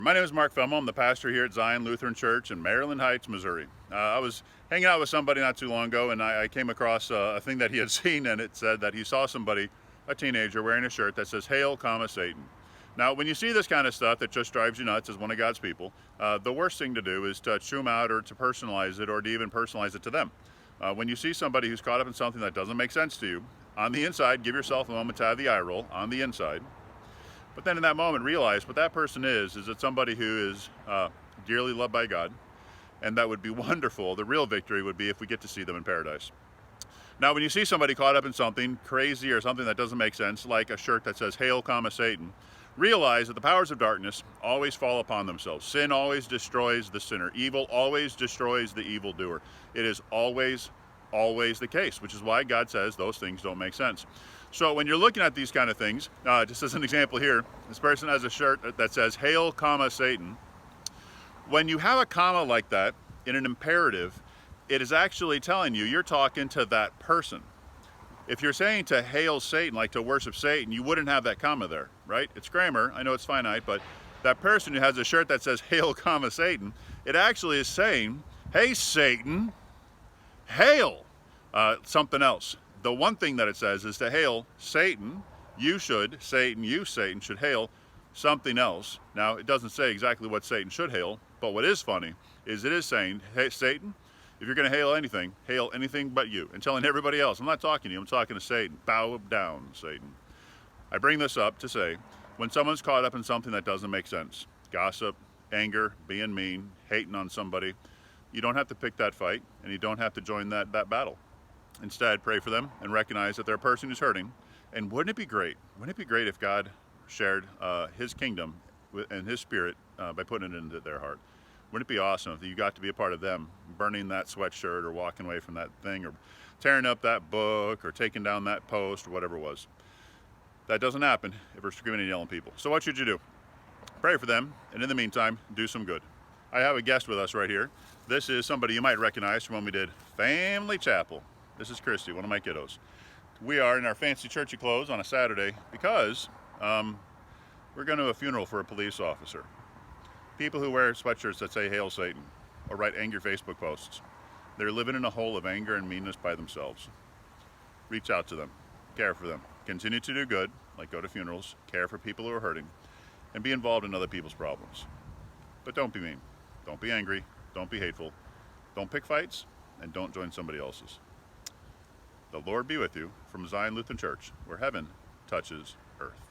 My name is Mark Femmel. I'm the pastor here at Zion Lutheran Church in Maryland Heights, Missouri. I was hanging out with somebody not too long ago, and I came across a thing that he had seen, and it said that he saw somebody, a teenager, wearing a shirt that says, "Hail, Satan." Now, when you see this kind of stuff that just drives you nuts as one of God's people, the worst thing to do is to chew them out or to personalize it or to even personalize it to them. When you see somebody who's caught up in something that doesn't make sense to you, on the inside, give yourself a moment to have the eye roll on the inside. But then in that moment, realize what that person is that somebody who is dearly loved by God, and that would be wonderful. The real victory would be if we get to see them in paradise. Now, when you see somebody caught up in something crazy or something that doesn't make sense, like a shirt that says, "Hail, Satan," realize that the powers of darkness always fall upon themselves. Sin always destroys the sinner. Evil always destroys the evildoer. It is always the case, which is why God says those things don't make sense. So when you're looking at these kind of things, just as an example here, this person has a shirt that says, "Hail, Satan." When you have a comma like that in an imperative, it is actually telling you you're talking to that person. If you're saying to hail Satan, like to worship Satan, you wouldn't have that comma there, right? It's grammar, I know it's finite, but that person who has a shirt that says, "Hail, Satan," it actually is saying, "Hey, Satan, hail," something else. The one thing that it says is to hail Satan. You, Satan, should hail something else. Now, it doesn't say exactly what Satan should hail, but what is funny is it is saying, "Hey, Satan, if you're going to hail anything but you," and telling everybody else, "I'm not talking to you, I'm talking to Satan. Bow down, Satan." I bring this up to say, when someone's caught up in something that doesn't make sense, gossip, anger, being mean, hating on somebody, you don't have to pick that fight, and you don't have to join that battle. Instead, pray for them and recognize that they're a person who's hurting. And wouldn't it be great? Wouldn't it be great if God shared his kingdom and his spirit by putting it into their heart? Wouldn't it be awesome if you got to be a part of them, burning that sweatshirt or walking away from that thing or tearing up that book or taking down that post or whatever it was? That doesn't happen if we're screaming and yelling people. So what should you do? Pray for them, and in the meantime, do some good. I have a guest with us right here. This is somebody you might recognize from when we did Family Chapel. This is Christy, one of my kiddos. We are in our fancy churchy clothes on a Saturday because we're going to a funeral for a police officer. People who wear sweatshirts that say "Hail Satan" or write angry Facebook posts, they're living in a hole of anger and meanness by themselves. Reach out to them, care for them, continue to do good, like go to funerals, care for people who are hurting, and be involved in other people's problems. But don't be mean, don't be angry, don't be hateful, don't pick fights, and don't join somebody else's. The Lord be with you from Zion Lutheran Church, where heaven touches earth.